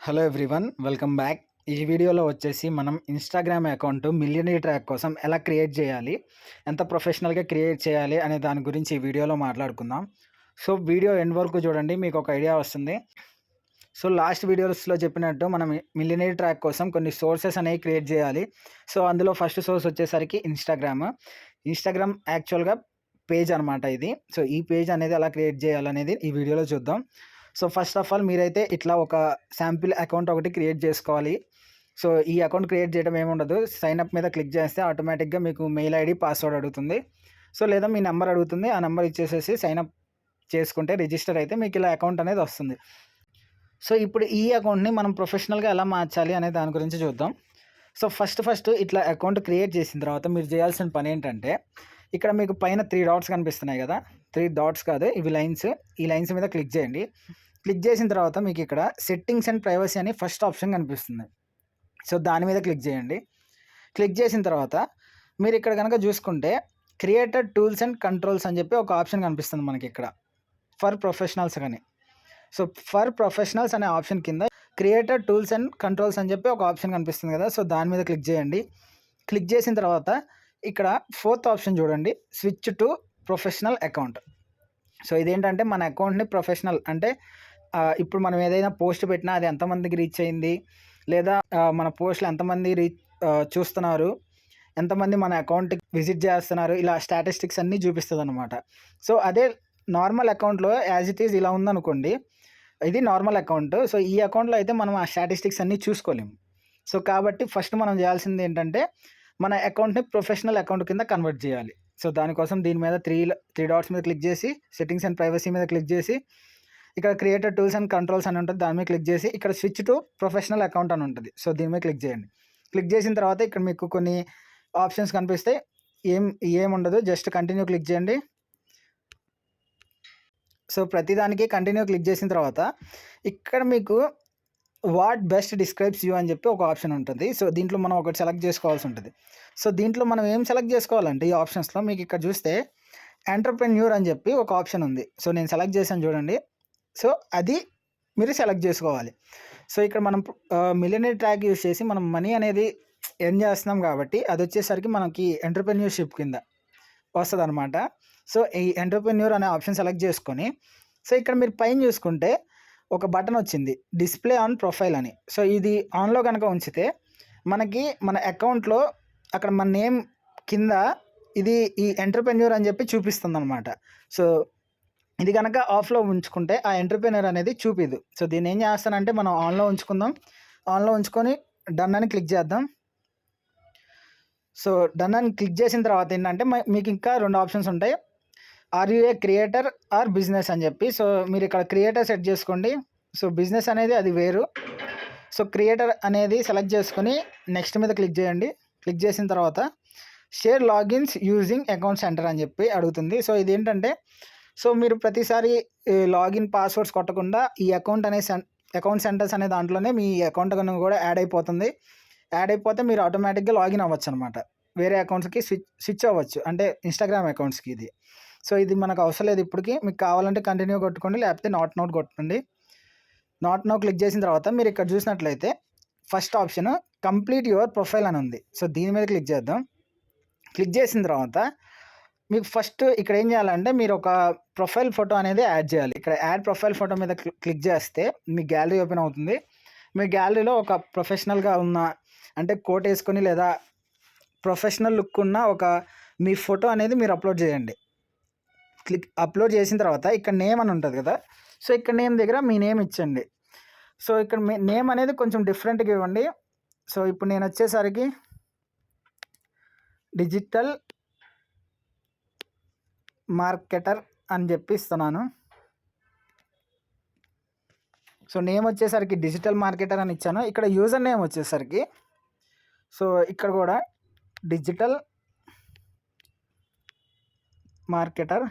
Hello everyone, welcome back. ఈ వీడియోలో వచ్చేసి మనం ఇన్స్టాగ్రామ్ అకౌంట్ మిలియనీర్ ట్రాక్ కోసం ఎలా క్రియేట్ చేయాలి, ఎంత ప్రొఫెషనల్గా క్రియేట్ చేయాలి అనే దాని గురించి ఈ వీడియోలో మాట్లాడుకుందాం. సో వీడియో ఎండ్ వరకు చూడండి, మీకు ఒక ఐడియా వస్తుంది. సో లాస్ట్ వీడియోస్లో చెప్పినట్టు మనం మిలియనీర్ ట్రాక్ కోసం కొన్ని సోర్సెస్ అనేవి క్రియేట్ చేయాలి. సో అందులో ఫస్ట్ సోర్స్ వచ్చేసరికి ఇన్స్టాగ్రామ్ యాక్చువల్గా పేజ్ అనమాట ఇది. సో ఈ పేజ్ అనేది ఎలా క్రియేట్ చేయాలనేది ఈ వీడియోలో చూద్దాం. సో ఫస్ట్ ఆఫ్ ఆల్ మీరైతే ఇట్లా ఒక శాంపిల్ అకౌంట్ ఒకటి క్రియేట్ చేసుకోవాలి. సో ఈ అకౌంట్ క్రియేట్ చేయడం ఏముండదు, సైన్ అప్ మీద క్లిక్ చేస్తే ఆటోమేటిక్గా మీకు మెయిల్ ఐడి పాస్వర్డ్ అడుగుతుంది. సో లేదా మీ నెంబర్ అడుగుతుంది, ఆ నెంబర్ ఇచ్చేసేసి సైన్ అప్ చేసుకుంటే రిజిస్టర్ అయితే మీకు ఇలా అకౌంట్ అనేది వస్తుంది. సో ఇప్పుడు ఈ అకౌంట్ని మనం ప్రొఫెషనల్గా ఎలా మార్చాలి అనే దాని గురించి చూద్దాం. సో ఫస్ట్ ఇట్లా అకౌంట్ క్రియేట్ చేసిన తర్వాత మీరు చేయాల్సిన పని ఏంటంటే, ఇక్కడ మీకు పైన 3 డాట్స్ కనిపిస్తున్నాయి కదా, 3 డాట్స్ కాదు ఇవి లైన్స్. ఈ లైన్స్ మీద క్లిక్ చేయండి. క్లిక్ చేసిన తర్వాత మీకు ఇక్కడ సెట్టింగ్స్ అండ్ ప్రైవసీ అని ఫస్ట్ ఆప్షన్ కనిపిస్తుంది. సో దాని మీద క్లిక్ చేయండి. క్లిక్ చేసిన తర్వాత మీరు ఇక్కడ కనుక చూసుకుంటే క్రియేటర్ టూల్స్ అండ్ కంట్రోల్స్ అని చెప్పి ఒక ఆప్షన్ కనిపిస్తుంది మనకి ఇక్కడ, ఫర్ ప్రొఫెషనల్స్ కానీ. సో ఫర్ ప్రొఫెషనల్స్ అనే ఆప్షన్ కింద క్రియేటర్ టూల్స్ అండ్ కంట్రోల్స్ అని చెప్పి ఒక ఆప్షన్ కనిపిస్తుంది కదా, సో దాని మీద క్లిక్ చేయండి. క్లిక్ చేసిన తర్వాత ఇక్కడ 4th ఆప్షన్ చూడండి, switch to professional account. So ఇదేంటంటే మన అకౌంట్ని ప్రొఫెషనల్ అంటే ఇప్పుడు మనం ఏదైనా పోస్ట్ పెట్టినా అది ఎంతమందికి రీచ్ అయింది, లేదా మన పోస్టులు ఎంతమంది చూస్తున్నారు, ఎంతమంది మన అకౌంట్కి విజిట్ చేస్తున్నారు, ఇలా స్టాటిస్టిక్స్ అన్నీ చూపిస్తుంది అనమాట. సో అదే నార్మల్ అకౌంట్లో యాజ్ ఇట్ ఈజ్ ఇలా ఉందనుకోండి, ఇది నార్మల్ అకౌంట్. సో ఈ అకౌంట్లో అయితే మనం ఆ స్టాటిస్టిక్స్ అన్నీ చూసుకోలేము. సో కాబట్టి ఫస్ట్ మనం చేయాల్సింది ఏంటంటే మన అకౌంట్ని ప్రొఫెషనల్ అకౌంట్ కింద కన్వర్ట్ చేయాలి. సో దానికోసం దీని మీద త్రీ డాట్స్ మీద క్లిక్ చేసి సెట్టింగ్స్ అండ్ ప్రైవసీ మీద క్లిక్ చేసి ఇక్కడ క్రియేటర్ టూల్స్ అండ్ కంట్రోల్స్ అని ఉంటుంది, దాని మీద క్లిక్ చేసి ఇక్కడ స్విచ్ టు ప్రొఫెషనల్ అకౌంట్ అని ఉంటుంది. సో దీని మీద క్లిక్ చేయండి. క్లిక్ చేసిన తర్వాత ఇక్కడ మీకు కొన్ని ఆప్షన్స్ కనిపిస్తాయి, ఏముండదు, జస్ట్ కంటిన్యూ క్లిక్ చేయండి. సో ప్రతిదానికి కంటిన్యూ క్లిక్ చేసిన తర్వాత ఇక్కడ మీకు వాట్ బెస్ట్ డిస్క్రైబ్స్ యూ అని చెప్పి ఒక ఆప్షన్ ఉంటుంది. సో దీంట్లో మనం ఒకటి సెలెక్ట్ చేసుకోవాల్సి ఉంటుంది. సో దీంట్లో మనం ఏం సెలెక్ట్ చేసుకోవాలంటే ఈ ఆప్షన్స్లో మీకు ఇక్కడ చూస్తే ఎంటర్‌ప్రెన్యూర్ అని చెప్పి ఒక ఆప్షన్ ఉంది. సో నేను సెలెక్ట్ చేశాను చూడండి. సో అది మీరు సెలెక్ట్ చేసుకోవాలి. సో ఇక్కడ మనం మిలియనీర్ ట్రాక్ యూస్ చేసి మనం మనీ అనేది ఎర్న్ చేస్తున్నాం కాబట్టి అది వచ్చేసరికి మనకి ఎంటర్‌ప్రెన్యూర్‌షిప్ కింద వస్తుంది అనమాట. సో ఈ ఎంటర్‌ప్రెన్యూర్ అనే ఆప్షన్ సెలెక్ట్ చేసుకొని, సో ఇక్కడ మీరు పైన చూసుకుంటే ఒక బటన్ వచ్చింది, డిస్ప్లే ఆన్ ప్రొఫైల్ అని. సో ఇది ఆన్లో కనుక ఉంచితే మనకి మన అకౌంట్లో అక్కడ మన నేమ్ కింద ఇది ఈ ఎంటర్‌ప్రెన్యూర్ అని చెప్పి చూపిస్తుంది అనమాట. సో ఇది కనుక ఆఫ్లో ఉంచుకుంటే ఆ ఎంటర్‌ప్రెన్యూర్ అనేది చూపిదు. సో దీన్ని ఏం చేస్తానంటే మనం ఆన్లో ఉంచుకుందాం. ఆన్లో ఉంచుకొని డన్ అని క్లిక్ చేద్దాం. సో డన్ అని క్లిక్ చేసిన తర్వాత ఏంటంటే మీకు ఇంకా 2 ఆప్షన్స్ ఉంటాయి, or you a creator or business అని చెప్పి. సో మీరు ఇక్కడ క్రియేటర్ సెట్ చేసుకోండి. సో బిజినెస్ అనేది అది వేరు. సో క్రియేటర్ అనేది సెలెక్ట్ చేసుకొని నెక్స్ట్ మీద క్లిక్ చేయండి. క్లిక్ చేసిన తర్వాత share logins using account centre అని చెప్పి అడుగుతుంది. సో ఇదేంటంటే సో మీరు ప్రతిసారి లాగిన్ పాస్వర్డ్స్ కొట్టకుండా ఈ అకౌంట్ సెంటర్స్ అనే దాంట్లోనే మీ అకౌంట్ కూడా యాడ్ అయిపోతుంది. యాడ్ అయిపోతే మీరు ఆటోమేటిక్గా లాగిన్ అవ్వచ్చు అనమాట, వేరే అకౌంట్స్కి స్విచ్ అవ్వచ్చు, అంటే ఇన్స్టాగ్రామ్ అకౌంట్స్కి ఇది. సో ఇది మనకు అవసరం లేదు ఇప్పటికి. మీకు కావాలంటే కంటిన్యూ కొట్టుకోండి, లేకపోతే నాట్ నౌ కొట్టండి. నాట్ నౌ క్లిక్ చేసిన తర్వాత మీరు ఇక్కడ చూసినట్లయితే first option complete your profile అని ఉంది. సో దీని మీద క్లిక్ చేద్దాం. క్లిక్ చేసిన తర్వాత మీకు ఫస్ట్ ఇక్కడ ఏం చేయాలంటే మీరు ఒక ప్రొఫైల్ ఫోటో అనేది యాడ్ చేయాలి. ఇక్కడ యాడ్ ప్రొఫైల్ ఫోటో మీద క్లిక్ చేస్తే మీ గ్యాలరీ ఓపెన్ అవుతుంది. మీ గ్యాలరీలో ఒక ప్రొఫెషనల్గా ఉన్న, అంటే కోట్ వేసుకొని లేదా ప్రొఫెషనల్ లుక్ ఉన్న ఒక మీ ఫోటో అనేది మీరు అప్లోడ్ చేయండి. అప్లోడ్ చేసిన తర్వాత ఇక్కడ నేమ్ అని ఉంటుంది కదా, సో ఇక్కడ నేమ్ దగ్గర మీ నేమ్ ఇచ్చండి. సో ఇక్కడ మీ నేమ్ అనేది కొంచెం డిఫరెంట్గా ఇవ్వండి. సో ఇప్పుడు నేను వచ్చేసరికి డిజిటల్ మార్కెటర్ అని చెప్పి ఇస్తున్నాను. సో నేమ్ వచ్చేసరికి డిజిటల్ మార్కెటర్ అని ఇచ్చాను. ఇక్కడ యూజర్ నేమ్ వచ్చేసరికి సో ఇక్కడ కూడా డిజిటల్ మార్కెటర్.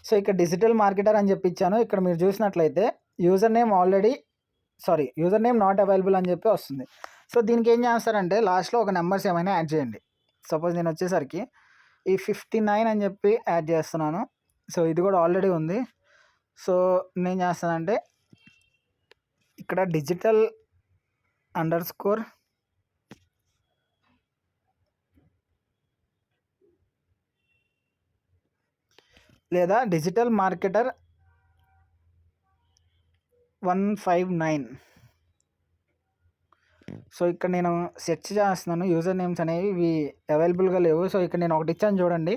సో ఇక్కడ డిజిటల్ మార్కెటర్ అని చెప్పి ఇచ్చాను. ఇక్కడ మీరు చూసినట్లయితే యూజర్ నేమ్ నాట్ అవైలబుల్ అని చెప్పి వస్తుంది. సో దీనికి ఏం చేస్తారంటే లాస్ట్లో ఒక నెంబర్స్ ఏమైనా యాడ్ చేయండి. సపోజ్ నేను వచ్చేసరికి ఈ 59 అని చెప్పి యాడ్ చేస్తున్నాను. సో ఇది కూడా ఆల్రెడీ ఉంది. సో నేను చేస్తానంటే ఇక్కడ డిజిటల్ అండర్ స్కోర్ లేదా డిజిటల్ మార్కెటర్ 159. సో ఇక్కడ నేను సెర్చ్ చేస్తున్నాను, యూజర్ నేమ్స్ అనేవి ఇవి అవైలబుల్గా లేవు. సో ఇక్కడ నేను ఒకటి ఇచ్చాను చూడండి,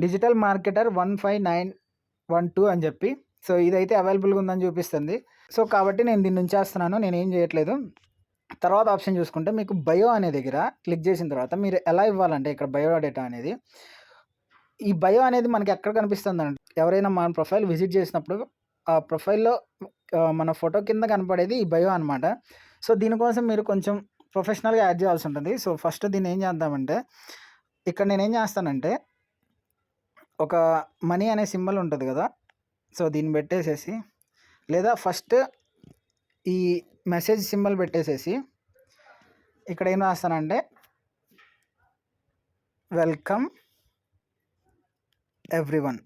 డిజిటల్ మార్కెటర్ 15912 అని చెప్పి. సో ఇదైతే అవైలబుల్గా ఉందని చూపిస్తుంది. సో కాబట్టి నేను దీన్ని ఉంచేస్తున్నాను, నేను ఏం చేయట్లేదు. తర్వాత ఆప్షన్ చూసుకుంటే మీకు బయో అనే దగ్గర క్లిక్ చేసిన తర్వాత మీరు ఎలా ఇవ్వాలంటే ఇక్కడ బయో డేటా అనేది, ఈ బయో అనేది మనకి ఎక్కడ కనిపిస్తుంది అంటే ఎవరైనా మన ప్రొఫైల్ విజిట్ చేసినప్పుడు ఆ ప్రొఫైల్లో మన ఫోటో కింద కనపడేది ఈ బయో అనమాట. సో దీనికోసం మీరు కొంచెం ప్రొఫెషనల్గా యాడ్ చేయాల్సి ఉంటుంది. సో ఫస్ట్ దీన్ని ఏం చేద్దామంటే ఇక్కడ నేనేం చేస్తానంటే ఒక మనీ అనే సింబల్ ఉంటుంది కదా, సో దీన్ని పెట్టేసేసి లేదా ఫస్ట్ ఈ మెసేజ్ సింబల్ పెట్టేసేసి ఇక్కడ ఏం రాస్తానంటే welcome everyone.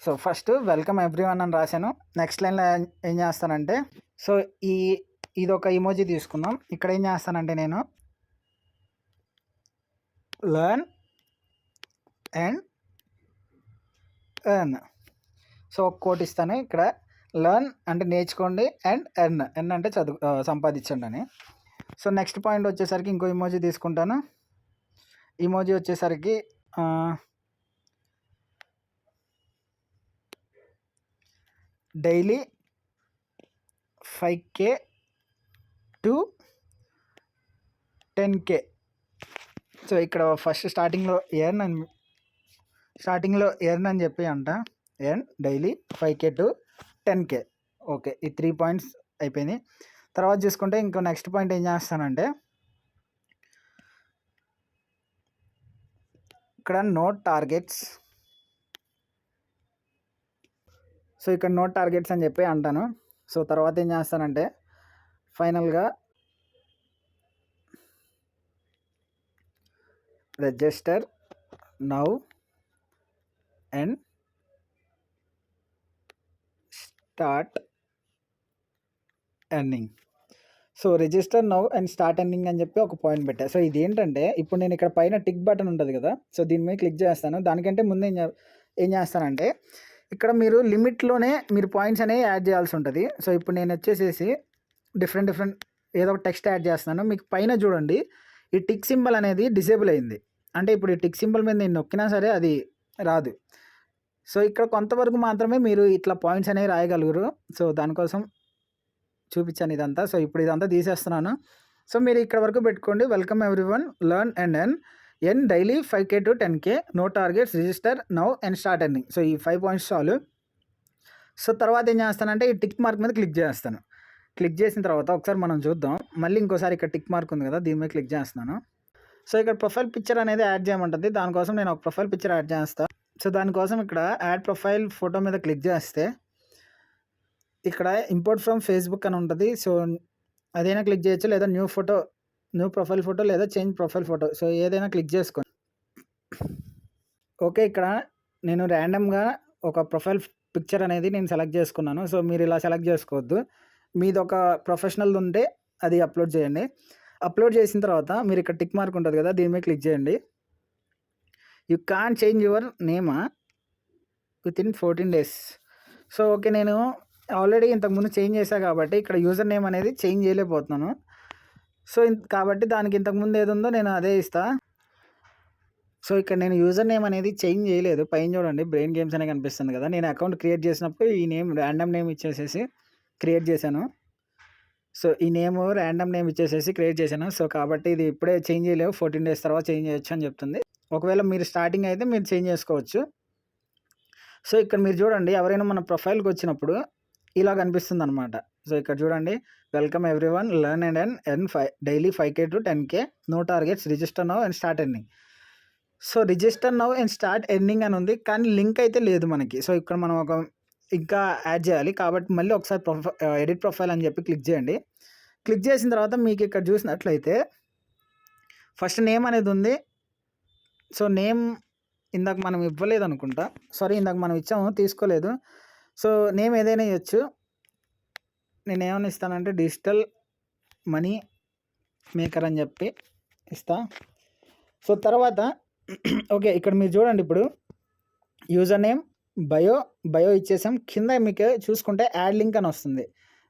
So first welcome everyone అని రాశాను. నెక్స్ట్ లైన్లో ఏం చేస్తానంటే సో ఇది ఒక ఇమోజీ తీసుకుందాం. ఇక్కడ ఏం చేస్తానంటే నేను లర్న్ అండ్ ఎర్న్. సో ఒక కోట్ ఇస్తాను. ఇక్కడ లర్న్ అంటే నేర్చుకోండి అండ్ ఎర్న్ అంటే సంపాదించండి అని. సో నెక్స్ట్ పాయింట్ వచ్చేసరికి ఇంకో ఇమోజీ తీసుకుంటాను. ఇమోజీ వచ్చేసరికి daily 5K to 10K. So ఇక్కడ ఫస్ట్ స్టార్టింగ్లో ఎర్న్ అని చెప్పి అంట, earn daily 5K to 10K. Okay, ఈ 3 పాయింట్స్ అయిపోయినాయి. తర్వాత చూసుకుంటే ఇంకో నెక్స్ట్ పాయింట్ ఏం చేస్తానంటే ఇక్కడ నోట్ టార్గెట్స్. సో ఇక్కడ నోట్ టార్గెట్స్ అని చెప్పి అంటాను. సో తర్వాత ఏం చేస్తానంటే ఫైనల్గా register now and start earning. So register now and start earning అని చెప్పి ఒక పాయింట్ పెట్టా. సో ఇది ఏంటంటే ఇప్పుడు నేను ఇక్కడ పైన టిక్ బటన్ ఉంటుంది కదా, సో దీని మీద క్లిక్ చేస్తాను. దానికంటే ముందు ఏం చేస్తానంటే ఇక్కడ మీరు లిమిట్లోనే మీరు పాయింట్స్ అనేవి యాడ్ చేయాల్సి ఉంటుంది. సో ఇప్పుడు నేను వచ్చేసేసి డిఫరెంట్ ఏదో ఒక టెక్స్ట్ యాడ్ చేస్తున్నాను. మీకు పైన చూడండి ఈ టిక్ సింబల్ అనేది డిసేబుల్ అయింది. అంటే ఇప్పుడు ఈ టిక్ సింబల్ మీద నేను నొక్కినా సరే అది రాదు. సో ఇక్కడ కొంతవరకు మాత్రమే మీరు ఇట్లా పాయింట్స్ అనేవి రాయగలుగురు. సో దానికోసం చూపించాను ఇదంతా. సో ఇప్పుడు ఇదంతా తీసేస్తున్నాను. సో మీరు ఇక్కడ వరకు పెట్టుకోండి, welcome everyone, learn and earn daily 5K to 10K, no targets, register now and start earning. So ఈ 5 పాయింట్స్ చాలు. సో తర్వాత ఏం చేస్తానంటే ఈ టిక్ మార్క్ మీద క్లిక్ చేస్తాను. క్లిక్ చేసిన తర్వాత ఒకసారి మనం చూద్దాం. మళ్ళీ ఇంకోసారి ఇక్కడ టిక్ మార్క్ ఉంది కదా, దీని మీద క్లిక్ చేస్తున్నాను. సో ఇక్కడ ప్రొఫైల్ పిక్చర్ అనేది యాడ్ చేయమంటుంది. దానికోసం నేను ఒక ప్రొఫైల్ పిక్చర్ యాడ్ చేస్తాను. సో దానికోసం ఇక్కడ యాడ్ ప్రొఫైల్ ఫోటో మీద క్లిక్ చేస్తే ఇక్కడ ఇంపోర్ట్ ఫ్రమ్ ఫేస్బుక్ అని ఉంటుంది. సో అదైనా క్లిక్ చేయొచ్చు, లేదా న్యూ ప్రొఫైల్ ఫోటో లేదా చేంజ్ ప్రొఫైల్ ఫోటో, సో ఏదైనా క్లిక్ చేసుకోండి. ఓకే, ఇక్కడ నేను ర్యాండమ్గా ఒక ప్రొఫైల్ పిక్చర్ అనేది నేను సెలెక్ట్ చేసుకున్నాను. సో మీరు ఇలా సెలెక్ట్ చేసుకోవద్దు, మీది ఒక ప్రొఫెషనల్ ఉంటే అది అప్లోడ్ చేయండి. అప్లోడ్ చేసిన తర్వాత మీరు ఇక్కడ టిక్ మార్క్ ఉంటుంది కదా, దీని మీద క్లిక్ చేయండి. You can change your name within 14 days. So okay, నేను ఆల్రెడీ ఇంతకుముందు చేంజ్ చేశాను కాబట్టి ఇక్కడ యూజర్ నేమ్ అనేది చేంజ్ చేయలేకపోతున్నాను. సో కాబట్టి దానికి ఇంతకుముందు ఏది ఉందో నేను అదే ఇస్తా. సో ఇక్కడ నేను యూజర్ నేమ్ అనేది చేంజ్ చేయలేదు. పైన చూడండి బ్రెయిన్ గేమ్స్ అనే కనిపిస్తుంది కదా, నేను అకౌంట్ క్రియేట్ చేసినప్పుడు ఈ నేమ్ ర్యాండమ్ నేమ్ ఇచ్చేసేసి క్రియేట్ చేశాను. సో ఈ ర్యాండమ్ నేమ్ ఇచ్చేసేసి క్రియేట్ చేశాను. సో కాబట్టి ఇది ఇప్పుడే చేంజ్ చేయలేవు, 14 days తర్వాత చేంజ్ చేయొచ్చు అని చెప్తుంది. ఒకవేళ మీరు స్టార్టింగ్ అయితే మీరు చేంజ్ చేసుకోవచ్చు. సో ఇక్కడ మీరు చూడండి, ఎవరైనా మన ప్రొఫైల్కి వచ్చినప్పుడు ఇలా కనిపిస్తుంది అనమాట. సో ఇక్కడ చూడండి, welcome everyone, learn and earn daily 5K to 10K, no targets, register now and start earning. So register now and start earning అని ఉంది, కానీ లింక్ అయితే లేదు మనకి. సో ఇక్కడ మనం ఇంకా యాడ్ చేయాలి కాబట్టి మళ్ళీ ఒకసారి ఎడిట్ ప్రొఫైల్ అని చెప్పి క్లిక్ చేయండి. క్లిక్ చేసిన తర్వాత మీకు ఇక్కడ చూసినట్లయితే ఫస్ట్ నేమ్ అనేది ఉంది. సో నేమ్ ఇందాక మనం ఇవ్వలేదు అనుకుంటా, సారీ ఇందాక మనం ఇచ్చాము తీసుకోలేదు. సో నేమ్ ఏదైనా ఇవ్వచ్చు. నేనేమని ఇస్తానంటే డిజిటల్ మనీ మేకర్ అని చెప్పి ఇస్తా. సో తర్వాత ఓకే, ఇక్కడ మీరు చూడండి, ఇప్పుడు యూజర్ నేమ్, బయో ఇచ్చేసాం. కింద మీకు చూసుకుంటే యాడ్ లింక్ అని వస్తుంది.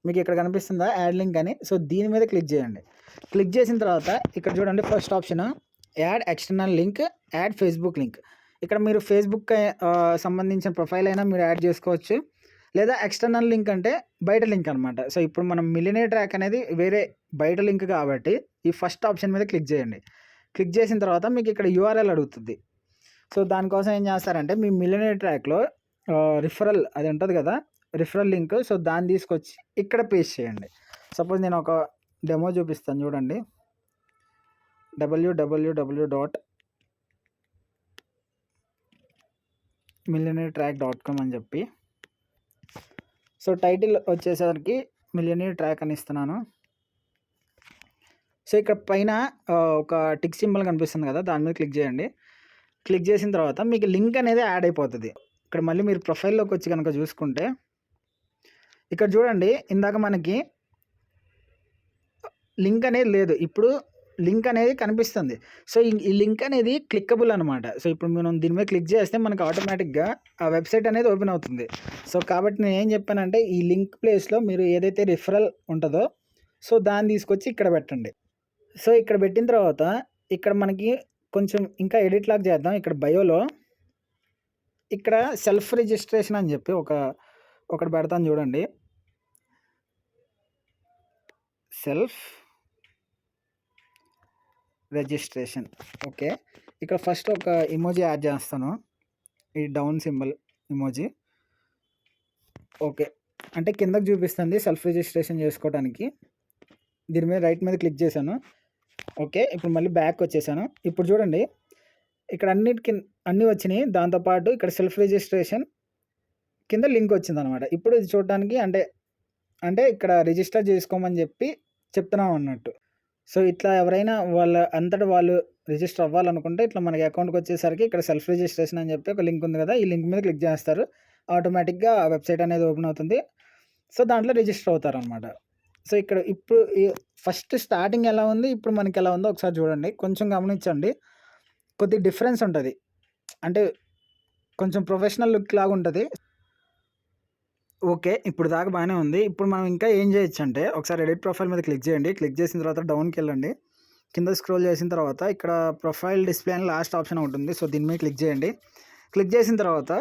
మీకు ఇక్కడ కనిపిస్తుందా యాడ్ లింక్ అని? సో దీని మీద క్లిక్ చేయండి. క్లిక్ చేసిన తర్వాత ఇక్కడ చూడండి, first option add external link, add Facebook link. ఇక్కడ మీరు ఫేస్బుక్ సంబంధించిన ప్రొఫైల్ అయినా మీరు యాడ్ చేసుకోవచ్చు, లేదా ఎక్స్టర్నల్ లింక్ అంటే బయట లింక్ అనమాట. సో ఇప్పుడు మనం మిలియనేర్ ట్రాక్ అనేది వేరే బయట లింక్ కాబట్టి ఈ ఫస్ట్ ఆప్షన్ మీద క్లిక్ చేయండి. క్లిక్ చేసిన తర్వాత మీకు ఇక్కడ యూఆర్ఎల్ అడుగుతుంది. సో దానికోసం ఏం చేస్తారంటే మీ మిలియనేర్ ట్రాక్లో రిఫరల్ అది ఉంటుంది కదా, రిఫరల్ లింక్. సో దాన్ని తీసుకొచ్చి ఇక్కడ పేస్ట్ చేయండి. సపోజ్ నేను ఒక డెమో చూపిస్తాను చూడండి. www.millionairetrack.com అని చెప్పి. సో టైటిల్ వచ్చేసరికి మిలియనేర్ ట్రాక్ అని ఇస్తున్నాను. సో ఇక్కడ పైన ఒక టిక్ సింబల్ కనిపిస్తుంది కదా, దాని మీద క్లిక్ చేయండి. క్లిక్ చేసిన తర్వాత మీకు లింక్ అనేది యాడ్ అయిపోతుంది. ఇక్కడ మళ్ళీ మీరు ప్రొఫైల్లోకి వచ్చి కనుక చూసుకుంటే ఇక్కడ చూడండి, ఇందాక మనకి లింక్ అనేది లేదు, ఇప్పుడు లింక్ అనేది కనిపిస్తుంది. సో ఈ లింక్ అనేది క్లిక్కబుల్ అనమాట. సో ఇప్పుడు మనం దీని మీద క్లిక్ చేస్తే మనకు ఆటోమేటిక్గా ఆ వెబ్సైట్ అనేది ఓపెన్ అవుతుంది. సో కాబట్టి నేను ఏం చెప్పానంటే ఈ లింక్ ప్లేస్లో మీరు ఏదైతే రిఫరల్ ఉంటుందో సో దాన్ని తీసుకొచ్చి ఇక్కడ పెట్టండి. సో ఇక్కడ పెట్టిన తర్వాత ఇక్కడ మనకి కొంచెం ఇంకా ఎడిట్ లాగా చేద్దాం. ఇక్కడ బయోలో ఇక్కడ సెల్ఫ్ రిజిస్ట్రేషన్ అని చెప్పి ఒకటి పెడతాను చూడండి. Self registration. ఓకే, ఇక్కడ ఫస్ట్ ఒక ఇమోజీ యాడ్ చేస్తాను, ఈ డౌన్ సింబల్ ఇమోజీ. ఓకే, అంటే కిందకి చూపిస్తుంది సెల్ఫ్ రిజిస్ట్రేషన్ చేసుకోవడానికి. దీని మీద రైట్ మీద క్లిక్ చేశాను. ఓకే, ఇప్పుడు మళ్ళీ బ్యాక్ వచ్చేసాను. ఇప్పుడు చూడండి, ఇక్కడ అన్నీ వచ్చినాయి. దాంతోపాటు ఇక్కడ సెల్ఫ్ రిజిస్ట్రేషన్ కింద లింక్ వచ్చింది అనమాట. ఇప్పుడు ఇది చూడడానికి అంటే ఇక్కడ రిజిస్టర్ చేసుకోమని చెప్పి చెప్తున్నాం అన్నట్టు. సో ఇట్లా ఎవరైనా అంతటా వాళ్ళు రిజిస్టర్ అవ్వాలనుకుంటే ఇట్లా మనకి అకౌంట్కి వచ్చేసరికి ఇక్కడ సెల్ఫ్ రిజిస్ట్రేషన్ అని చెప్పి ఒక లింక్ ఉంది కదా, ఈ లింక్ మీద క్లిక్ చేస్తారు. ఆటోమేటిక్గా ఆ వెబ్సైట్ అనేది ఓపెన్ అవుతుంది. సో దాంట్లో రిజిస్టర్ అవుతారు అనమాట. సో ఇక్కడ ఇప్పుడు ఫస్ట్ స్టార్టింగ్ ఎలా ఉంది, ఇప్పుడు మనకి ఎలా ఉందో ఒకసారి చూడండి. కొంచెం గమనించండి, కొద్ది డిఫరెన్స్ ఉంటుంది. అంటే కొంచెం ప్రొఫెషనల్ లుక్ లాగా ఉంటుంది. ఓకే, ఇప్పుడు దాకా బాగానే ఉంది. ఇప్పుడు మనం ఇంకా ఏం చేయొచ్చు అంటే ఒకసారి ఎడిట్ ప్రొఫైల్ మీద క్లిక్ చేయండి. క్లిక్ చేసిన తర్వాత డౌన్కి వెళ్ళండి. కింద స్క్రోల్ చేసిన తర్వాత ఇక్కడ ప్రొఫైల్ డిస్ప్లే అని లాస్ట్ ఆప్షన్ ఉంటుంది. సో దీని మీద క్లిక్ చేయండి. క్లిక్ చేసిన తర్వాత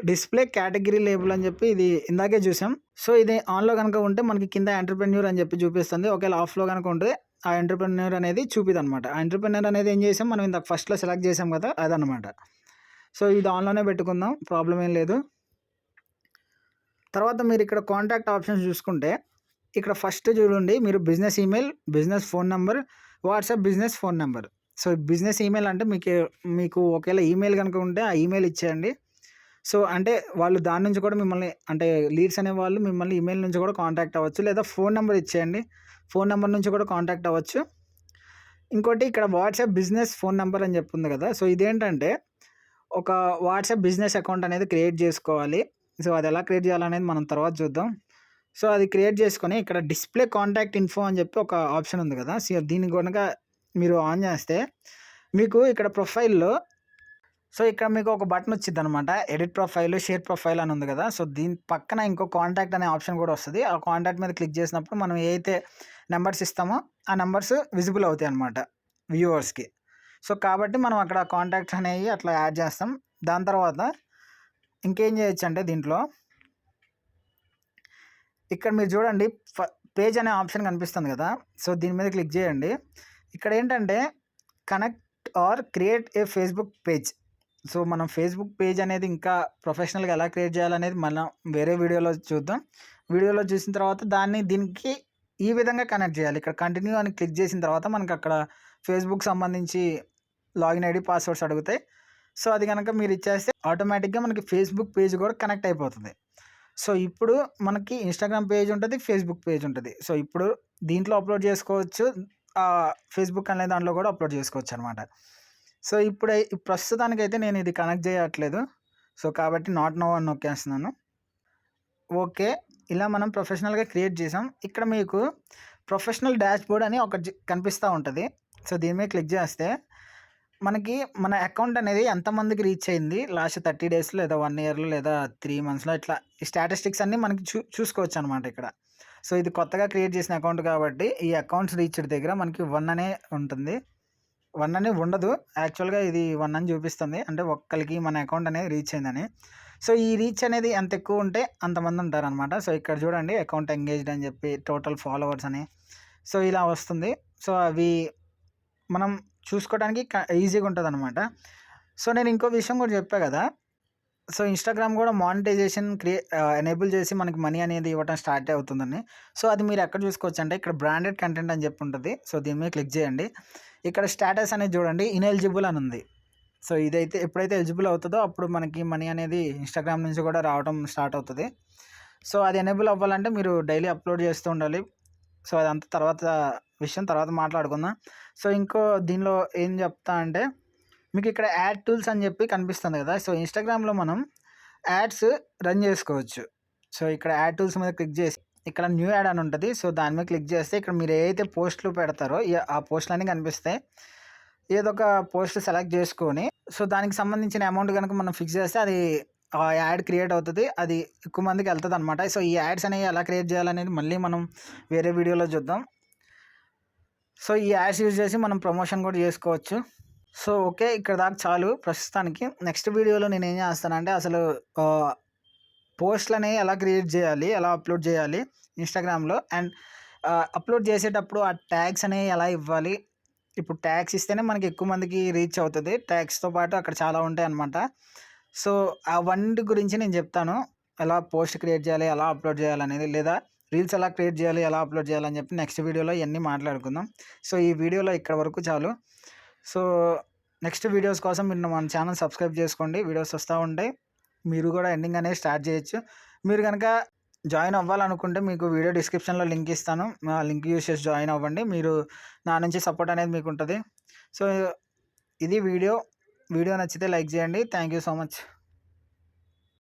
డిస్ప్లే కేటగిరీ లేబుల్ అని చెప్పి ఇది ఇందాకే చూసాం. సో ఇది ఆన్లో కనుక ఉంటే మనకి కింద ఎంటర్‌ప్రెన్యూర్ అని చెప్పి చూపిస్తుంది. ఒకవేళ ఆఫ్లో కనుక ఉంటే ఆ ఎంటర్‌ప్రెన్యూర్ అనేది చూపిదు అనమాట. ఆ ఎంటర్‌ప్రెన్యూర్ అనేది ఏం చేసాం, మనం ఇందాక ఫస్ట్లో సెలెక్ట్ చేసాం కదా, అదనమాట. సో ఇది ఆన్లోనే పెట్టుకుందాం, ప్రాబ్లం ఏం లేదు. తర్వాత మీరు ఇక్కడ కాంటాక్ట్ ఆప్షన్స్ చూసుకుంటే ఇక్కడ ఫస్ట్ చూడండి, మీరు business email, business phone number, WhatsApp business phone number. So business email అంటే మీకు ఒకవేళ ఈమెయిల్ కనుక ఉంటే ఆ ఈమెయిల్ ఇచ్చేయండి. సో అంటే వాళ్ళు దాని నుంచి కూడా మిమ్మల్ని, అంటే లీడ్స్ అనేవాళ్ళు మిమ్మల్ని ఈమెయిల్ నుంచి కూడా కాంటాక్ట్ అవ్వచ్చు, లేదా ఫోన్ నెంబర్ ఇచ్చేయండి, ఫోన్ నెంబర్ నుంచి కూడా కాంటాక్ట్ అవ్వచ్చు. ఇంకోటి ఇక్కడ వాట్సాప్ బిజినెస్ ఫోన్ నెంబర్ అని చెప్తుంది కదా, సో ఇదేంటంటే ఒక వాట్సాప్ బిజినెస్ అకౌంట్ అనేది క్రియేట్ చేసుకోవాలి. సో అది ఎలా క్రియేట్ చేయాలనేది మనం తర్వాత చూద్దాం. సో అది క్రియేట్ చేసుకొని ఇక్కడ డిస్ప్లే కాంటాక్ట్ ఇన్ఫో అని చెప్పి ఒక ఆప్షన్ ఉంది కదా, సో దీన్ని కనుక మీరు ఆన్ చేస్తే మీకు ఇక్కడ ప్రొఫైల్లో సో ఇక్కడ మీకు ఒక బటన్ వచ్చింది అనమాట, ఎడిట్ ప్రొఫైల్, షేర్ ప్రొఫైల్ అని ఉంది కదా. సో దీని పక్కన ఇంకో కాంటాక్ట్ అనే ఆప్షన్ కూడా వస్తుంది. ఆ కాంటాక్ట్ మీద క్లిక్ చేసినప్పుడు మనం ఏ అయితే నెంబర్స్ ఇస్తామో ఆ నెంబర్స్ విజిబుల్ అవుతాయి అనమాట వ్యూవర్స్కి. సో కాబట్టి మనం అక్కడ కాంటాక్ట్స్ అనేవి అట్లా యాడ్ చేస్తాం. దాని తర్వాత ఇంకేం చేయొచ్చు అంటే దీంట్లో ఇక్కడ మీరు చూడండి పేజ్ అనే ఆప్షన్ కనిపిస్తుంది కదా, సో దీని మీద క్లిక్ చేయండి. ఇక్కడ ఏంటంటే connect or create a Facebook page. So మనం ఫేస్బుక్ పేజ్ అనేది ఇంకా ప్రొఫెషనల్గా ఎలా క్రియేట్ చేయాలనేది మనం వేరే వీడియోలో చూద్దాం. వీడియోలో చూసిన తర్వాత దీనికి ఈ విధంగా కనెక్ట్ చేయాలి. ఇక్కడ కంటిన్యూ అని క్లిక్ చేసిన తర్వాత మనకు అక్కడ ఫేస్బుక్ సంబంధించి లాగిన్ ఐడి, పాస్వర్డ్స్ అడుగుతాయి. సో అది కనుక మీరు ఇచ్చేస్తే ఆటోమేటిక్గా మనకి ఫేస్బుక్ పేజ్ కూడా కనెక్ట్ అయిపోతుంది. సో ఇప్పుడు మనకి ఇన్స్టాగ్రామ్ పేజ్ ఉంటుంది, ఫేస్బుక్ పేజ్ ఉంటుంది. సో ఇప్పుడు దీంట్లో అప్లోడ్ చేసుకోవచ్చు, ఫేస్బుక్ అనే దాంట్లో కూడా అప్లోడ్ చేసుకోవచ్చు అనమాట. సో ప్రస్తుతానికైతే నేను ఇది కనెక్ట్ చేయట్లేదు. సో కాబట్టి నాట్ నో అని నొక్కేస్తున్నాను. ఓకే. ఇలా మనం ప్రొఫెషనల్‌గా క్రియేట్ చేసాం. ఇక్కడ మీకు ప్రొఫెషనల్ డాష్‌బోర్డ్ అని ఒకటి కనిపిస్తా ఉంటది. సో, దీని మీద క్లిక్ చేస్తే మనకి మన అకౌంట్ అనేది ఎంతమందికి రీచ్ అయింది లాస్ట్ 30 డేస్‌లో లేదా 1 ఇయర్‌లో లేదా 3 మంత్స్‌లో ఇట్లా ఈ స్టాటిస్టిక్స్ అన్నీ మనకి చూసుకోవచ్చనమాట ఇక్కడ. సో, ఇది కొత్తగా క్రియేట్ చేసిన అకౌంట్ కాబట్టి ఈ అకౌంట్స్ రీచ్డ్ దగ్గర మనకి 1 అనే ఉంటుంది. 1 అని ఉండదు. యాక్చువల్‌గా ఇది 1 అని చూపిస్తుంది. అంటే ఒక్కళ్ళకి మన అకౌంట్ అనేది రీచ్ అయిందని. సో, ఈ రీచ్ అనేది ఎంత ఎక్కువ ఉంటే అంతమంది ఉంటారనమాట. సో, ఇక్కడ చూడండి అకౌంట్ ఎంగేజ్డ్ అని చెప్పి టోటల్ ఫాలోవర్స్ అని. సో, ఇలా వస్తుంది. సో, అవి మనం చూసుకోవడానికి ఈజీగా ఉంటదనమాట. సో, నేను ఇంకో విషయం కూడా చెప్పా కదా! సో, ఇన్‌స్టాగ్రామ్ కూడా మానిటైజేషన్ ఎనేబుల్ చేసి మనకి మనీ అనేది ఇవ్వటం స్టార్ట్ అవుతుందని. సో, అది మీరు ఎక్కడ చూసుకోవచ్చంటే ఇక్కడ బ్రాండెడ్ కంటెంట్ అని చెప్పి ఉంటది. సో, దీని మీద క్లిక్ చేయండి. ఇక్కడ స్టేటస్ అనేది చూడండి ఇనెలిజిబుల్ అని ఉంది. సో, ఇదైతే ఎప్పుడైతే ఎలిజిబుల్ అవుతదో అప్పుడు మనకి మనీ అనేది ఇన్‌స్టాగ్రామ్ నుంచి కూడా రావడం స్టార్ట్ అవుతది. సో, అది ఎనేబుల్ అవ్వాలంటే మీరు డైలీ అప్‌లోడ్ చేస్తూ ఉండాలి. సో, అదంతా తర్వాత మాట్లాడుకుందాం. సో, ఇంకో దీనిలో ఏం చెప్తా అంటే మీకు ఇక్కడ యాడ్ టూల్స్ అని చెప్పి కనిపిస్తుంది కదా! సో, ఇన్‌స్టాగ్రామ్‌లో మనం యాడ్స్ రన్ చేసుకోవచ్చు. సో, ఇక్కడ యాడ్ టూల్స్ మీద క్లిక్ చేసి ఇక్కడ న్యూ యాడ్ అని ఉంటది. సో, దాని మీద క్లిక్ చేస్తే ఇక్కడ మీరు ఏదైతే పోస్ట్‌లు పెడతారో ఆ పోస్ట్‌లన్నీ కనిపిస్తాయి. ఏదో ఒక పోస్ట్ సెలెక్ట్ చేసుకొని సో, దానికి సంబంధించిన అమౌంట్ గనుక మనం ఫిక్స్ చేస్తే అది ఆ యాడ్ క్రియేట్ అవుతది. అది ఎక్కువ మందికి ఎళ్తదనమాట. సో, ఈ యాడ్స్ అనేవి ఎలా క్రియేట్ చేయాలనేది మళ్ళీ మనం వేరే వీడియోలో చూద్దాం. సో, ఈ యాడ్స్ యూజ్ చేసి మనం ప్రమోషన్ కూడా చేసుకోవచ్చు. So, okay. ఇక్కడ దాకా చాలు ప్రస్తుతానికి. నెక్స్ట్ వీడియోలో నేనేం చేస్తానంటే అసలు ఆహ్, పోస్ట్‌లనేవి ఎలా క్రియేట్ చేయాలి? ఎలా అప్‌లోడ్ చేయాలి ఇన్‌స్టాగ్రామ్‌లో? అండ్ అప్‌లోడ్ చేసేటప్పుడు ఆ ట్యాగ్స్ అనేవి ఎలా ఇవ్వాలి? ఇప్పుడు ట్యాగ్స్ ఇస్తేనే మనకి ఎక్కువ మందికి రీచ్ అవుతది. ట్యాగ్స్‌తో పాటు అక్కడ చాలా ఉంటాయన్నమాట. సో, అవన్నిటి గురించి నేను చెప్తాను. ఎలా పోస్ట్ క్రియేట్ చేయాలి? ఎలా అప్‌లోడ్ చేయాలనేది. లేదా రీల్స్ ఎలా క్రియేట్ చేయాలి? ఎలా అప్‌లోడ్ చేయాలని చెప్పి నెక్స్ట్ వీడియోలో ఇయన్నీ మాట్లాడుకుందాం. సో, ఈ వీడియోలో ఇక్కడ వరకు చాలు. సో, నెక్స్ట్ వీడియోస్ కోసం మీరు మన ఛానల్ సబ్స్క్రైబ్ చేసుకోండి. వీడియోస్ వస్తా ఉంటాయి. మీరు కూడా ఎర్నింగ్ అనేది స్టార్ట్ చేయొచ్చు. మీరు గనక జాయిన్ అవ్వాలనుకుంటే మీకు వీడియో డిస్క్రిప్షన్‌లో లింక్ ఇస్తాను. ఆ లింక్ యూజ్ చేసి జాయిన్ అవ్వండి. మీరు నా నుంచి సపోర్ట్ అనేది మీకుంటది. సో, ఇది వీడియో. వీడియో నచ్చితే లైక్ చేయండి. Thank you so much.